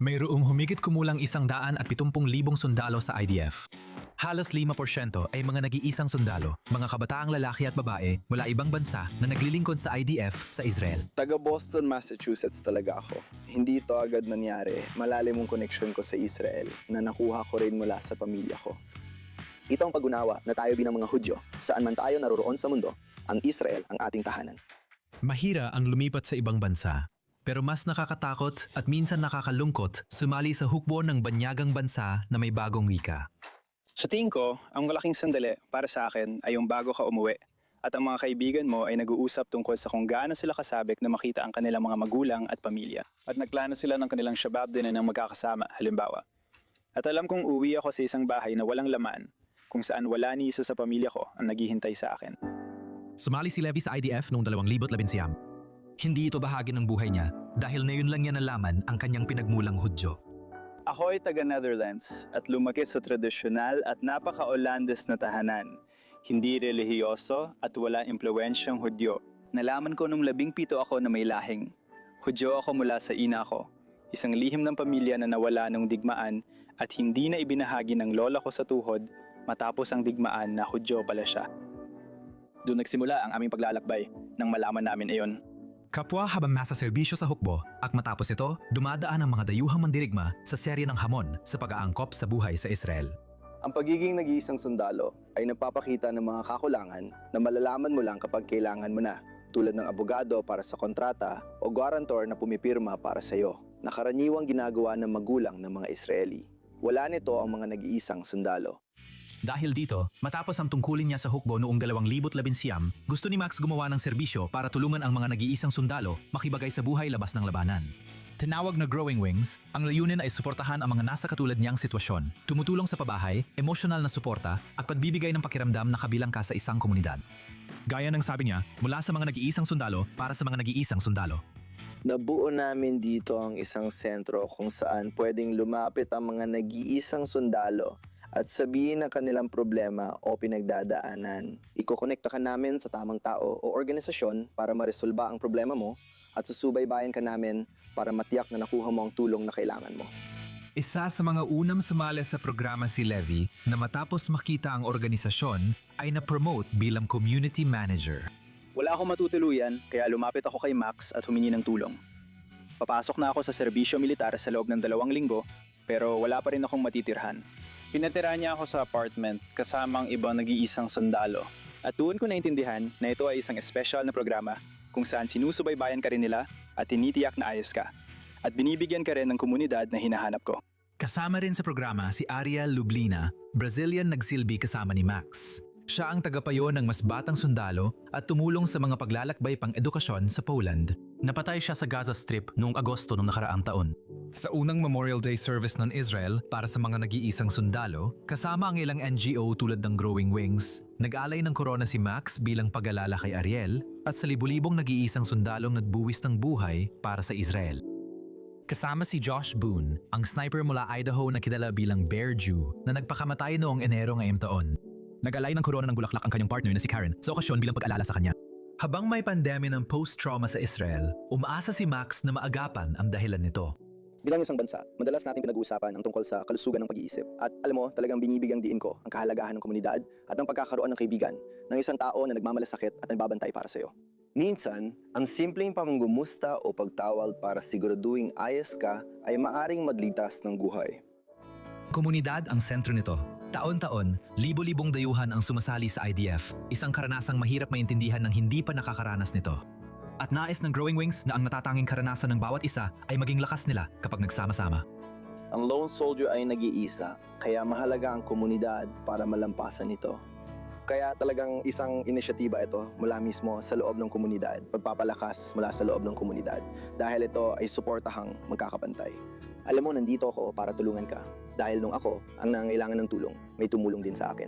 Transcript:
Mayroong humigit kumulang 170,000 sundalo sa IDF. Halos 5% ay mga nag-iisang sundalo, mga kabataang lalaki at babae mula ibang bansa na naglilingkod sa IDF sa Israel. Taga Boston, Massachusetts talaga ako. Hindi ito agad nangyari. Malalim ang connection ko sa Israel na nakuha ko rin mula sa pamilya ko. Ito ang pag-unawa na tayo bilang mga Hudyo, saan man tayo naroroon sa mundo, ang Israel ang ating tahanan. Mahira ang lumipat sa ibang bansa, pero mas nakakatakot at minsan nakakalungkot sumali sa hukbo ng banyagang bansa na may bagong wika. Sa tingin ko, ang malaking sandali para sa akin ay yung bago ka umuwi at ang mga kaibigan mo ay nag-uusap tungkol sa kung gaano sila kasabik na makita ang kanilang mga magulang at pamilya. At nagplano sila ng kanilang Shabbat din ng magkakasama, halimbawa. At alam kong uwi ako sa isang bahay na walang laman, kung saan wala ni isa sa pamilya ko ang naghihintay sa akin. Sumali si Levi sa IDF noong 2011. Hindi ito bahagi ng buhay niya dahil ngayon lang niya nalaman ang kanyang pinagmulang Hudyo. Ako ay taga-Netherlands at lumaki sa tradisyonal at napaka-Olandes na tahanan. Hindi relihiyoso at wala impluwensyang Hudyo. Nalaman ko nung 17 ako na may lahing. Hudyo ako mula sa ina ko, isang lihim ng pamilya na nawala nung digmaan at hindi na ibinahagi ng lola ko sa tuhod matapos ang digmaan na Hudyo pala siya. Doon nagsimula ang aming paglalakbay nang malaman namin iyon. Kapwa habang nasa serbisyo sa hukbo at matapos ito, dumadaan ang mga dayuhang mandirigma sa serye ng hamon sa pag-aangkop sa buhay sa Israel. Ang pagiging nag-iisang sundalo ay nagpapakita ng mga kakulangan na malalaman mo lang kapag kailangan mo na, tulad ng abogado para sa kontrata o guarantor na pumipirma para sa iyo, na karaniwang ginagawa ng magulang ng mga Israeli. Wala nito ang mga nag-iisang sundalo. Dahil dito, matapos ang tungkulin niya sa hukbo noong 2011, gusto ni Max gumawa ng serbisyo para tulungan ang mga nag-iisang sundalo makibagay sa buhay labas ng labanan. Tinawag na Growing Wings, ang layunin ay suportahan ang mga nasa katulad niyang sitwasyon, tumutulong sa pabahay, emosyonal na suporta at pagbibigay ng pakiramdam na kabilang ka sa isang komunidad. Gaya ng sabi niya, mula sa mga nag-iisang sundalo para sa mga nag-iisang sundalo. Nabuo namin dito ang isang sentro kung saan pwedeng lumapit ang mga nag-iisang sundalo at sabihin ang kanilang problema o pinagdadaanan. Ikokonekta ka namin sa tamang tao o organisasyon para maresolba ang problema mo at susubaybayan ka namin para matiyak na nakuha mo ang tulong na kailangan mo. Isa sa mga unang sumali sa programa si Levi na matapos makita ang organisasyon ay na-promote bilang community manager. Wala akong matutuluyan kaya lumapit ako kay Max at humingi ng tulong. Papasok na ako sa serbisyo militar sa loob ng 2 linggo pero wala pa rin akong matitirhan. Pinatira niya ako sa apartment kasama ang ibang nag-iisang sundalo. At doon ko naintindihan na ito ay isang espesyal na programa kung saan sinusubaybayan ka rin nila at tinitiyak na ayos ka. At binibigyan ka rin ng komunidad na hinahanap ko. Kasama rin sa programa si Ariel Lublina, Brazilian nagsilbi kasama ni Max. Siya ang tagapayo ng mas batang sundalo at tumulong sa mga paglalakbay pang edukasyon sa Poland. Napatay siya sa Gaza Strip noong Agosto ng nakaraang taon. Sa unang Memorial Day service ng Israel para sa mga nag-iisang sundalo, kasama ang ilang NGO tulad ng Growing Wings, nag-alay ng korona si Max bilang pag-alala kay Ariel at sa libu-libong nag-iisang sundalong nagbuwis ng buhay para sa Israel. Kasama si Josh Boone, ang sniper mula Idaho na kilala bilang Bear Jew na nagpakamatay noong Enero ngayong taon. Nag-alay ng korona ng bulaklak ang kanyang partner na si Karen sa okasyon bilang pag-alala sa kanya. Habang may pandemya ng post-trauma sa Israel, umaasa si Max na maagapan ang dahilan nito. Bilang isang bansa, madalas natin pinag-uusapan ang tungkol sa kalusugan ng pag-iisip. At alam mo, talagang binibigyang diin ko ang kahalagahan ng komunidad at ang pagkakaroon ng kaibigan ng isang tao na nagmamalasakit at nagbabantay para sa iyo. Minsan, ang simpleng pangungumusta o pagtawal para siguraduhing ayos ka ay maaring magligtas ng buhay. Komunidad ang sentro nito. Taon-taon, libo-libong dayuhan ang sumasali sa IDF, isang karanasang mahirap maintindihan ng hindi pa nakakaranas nito. At nais ng Growing Wings na ang natatanging karanasan ng bawat isa ay maging lakas nila kapag nagsama-sama. Ang lone soldier ay nag-iisa, kaya mahalaga ang komunidad para malampasan ito. Kaya talagang isang inisyatiba ito mula mismo sa loob ng komunidad, pagpapalakas mula sa loob ng komunidad, dahil ito ay suportahang magkakapantay. Alam mo, nandito ako para tulungan ka, dahil nung ako ang nangangailangan ng tulong, may tumulong din sa akin.